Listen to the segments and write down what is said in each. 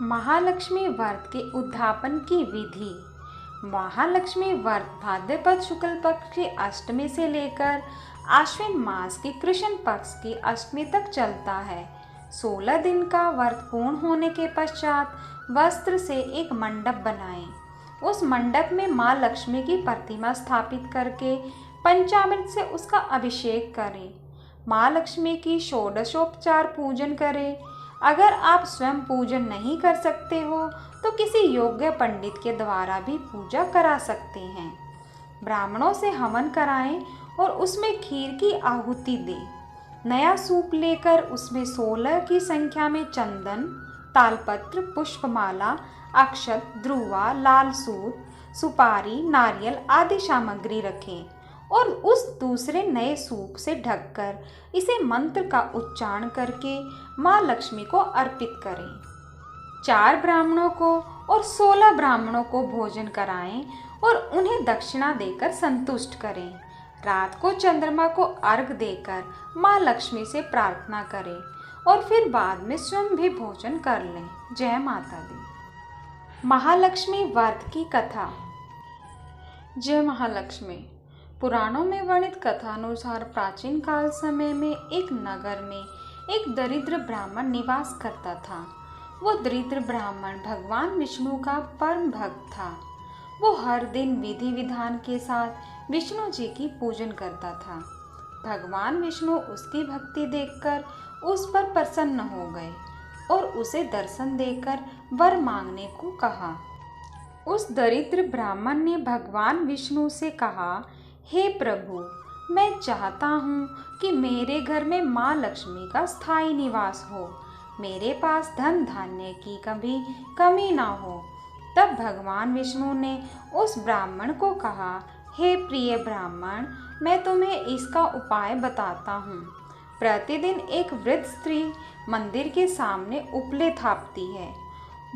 महालक्ष्मी व्रत के उद्यापन की विधि। महालक्ष्मी व्रत भाद्रपद शुक्ल पक्ष की अष्टमी से लेकर आश्विन मास की कृष्ण पक्ष की अष्टमी तक चलता है। 16 दिन का व्रत पूर्ण होने के पश्चात वस्त्र से एक मंडप बनाएं। उस मंडप में माँ लक्ष्मी की प्रतिमा स्थापित करके पंचामृत से उसका अभिषेक करें। माँ लक्ष्मी की षोडशोपचार पूजन करें। अगर आप स्वयं पूजन नहीं कर सकते हो तो किसी योग्य पंडित के द्वारा भी पूजा करा सकते हैं। ब्राह्मणों से हवन कराएं और उसमें खीर की आहुति दें। नया सूप लेकर उसमें 16 की संख्या में चंदन, तालपत्र, पुष्पमाला, अक्षत, ध्रुवा, लाल सूत, सुपारी, नारियल आदि सामग्री रखें और उस दूसरे नए सूप से ढककर इसे मंत्र का उच्चारण करके माँ लक्ष्मी को अर्पित करें। 4 ब्राह्मणों को और 16 ब्राह्मणों को भोजन कराएं और उन्हें दक्षिणा देकर संतुष्ट करें। रात को चंद्रमा को अर्घ्य देकर माँ लक्ष्मी से प्रार्थना करें और फिर बाद में स्वयं भी भोजन कर लें। जय माता दी। महालक्ष्मी व्रत की कथा। जय महालक्ष्मी। पुराणों में वर्णित कथानुसार प्राचीन काल समय में एक नगर में एक दरिद्र ब्राह्मण निवास करता था। वो दरिद्र ब्राह्मण भगवान विष्णु का परम भक्त था। वो हर दिन विधि विधान के साथ विष्णु जी की पूजन करता था। भगवान विष्णु उसकी भक्ति देखकर उस पर प्रसन्न हो गए और उसे दर्शन देकर वर मांगने को कहा। उस दरिद्र ब्राह्मण ने भगवान विष्णु से कहा, हे प्रभु, मैं चाहता हूँ कि मेरे घर में माँ लक्ष्मी का स्थायी निवास हो। मेरे पास धन धान्य की कभी कमी ना हो। तब भगवान विष्णु ने उस ब्राह्मण को कहा, हे प्रिय ब्राह्मण, मैं तुम्हें इसका उपाय बताता हूँ। प्रतिदिन एक वृद्ध स्त्री मंदिर के सामने उपले थापती है।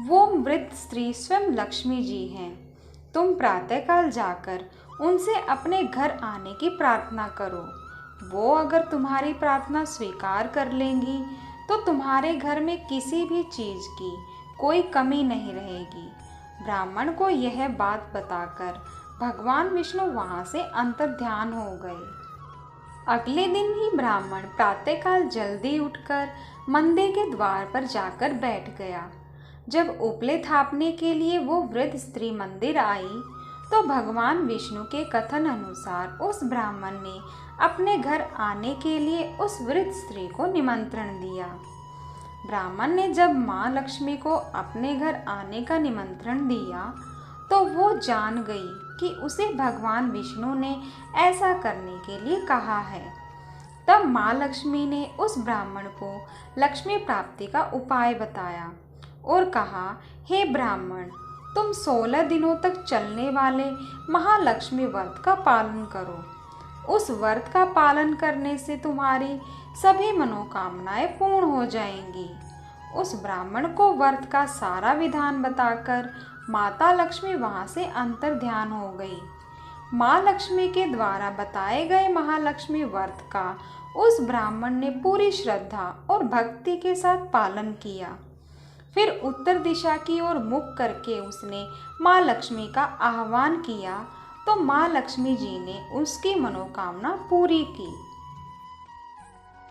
वो वृद्ध स्त्री स्वयं लक्ष्मी जी हैं। तुम प्रातःकाल जाकर उनसे अपने घर आने की प्रार्थना करो। वो अगर तुम्हारी प्रार्थना स्वीकार कर लेंगी तो तुम्हारे घर में किसी भी चीज़ की कोई कमी नहीं रहेगी। ब्राह्मण को यह बात बताकर भगवान विष्णु वहाँ से अंतर्ध्यान हो गए। अगले दिन ही ब्राह्मण प्रातःकाल जल्दी उठकर मंदिर के द्वार पर जाकर बैठ गया। जब उपले थापने के लिए वो वृद्ध स्त्री मंदिर आई तो भगवान विष्णु के कथन अनुसार उस ब्राह्मण ने अपने घर आने के लिए उस वृद्ध स्त्री को निमंत्रण दिया। ब्राह्मण ने जब माँ लक्ष्मी को अपने घर आने का निमंत्रण दिया तो वो जान गई कि उसे भगवान विष्णु ने ऐसा करने के लिए कहा है। तब माँ लक्ष्मी ने उस ब्राह्मण को लक्ष्मी प्राप्ति का उपाय बताया और कहा, हे ब्राह्मण, तुम 16 दिनों तक चलने वाले महालक्ष्मी व्रत का पालन करो। उस व्रत का पालन करने से तुम्हारी सभी मनोकामनाएं पूर्ण हो जाएंगी। उस ब्राह्मण को व्रत का सारा विधान बताकर माता लक्ष्मी वहां से अंतर्ध्यान हो गई। माँ लक्ष्मी के द्वारा बताए गए महालक्ष्मी व्रत का उस ब्राह्मण ने पूरी श्रद्धा और भक्ति के साथ पालन किया। फिर उत्तर दिशा की ओर मुख करके उसने माँ लक्ष्मी का आह्वान किया तो माँ लक्ष्मी जी ने उसकी मनोकामना पूरी की।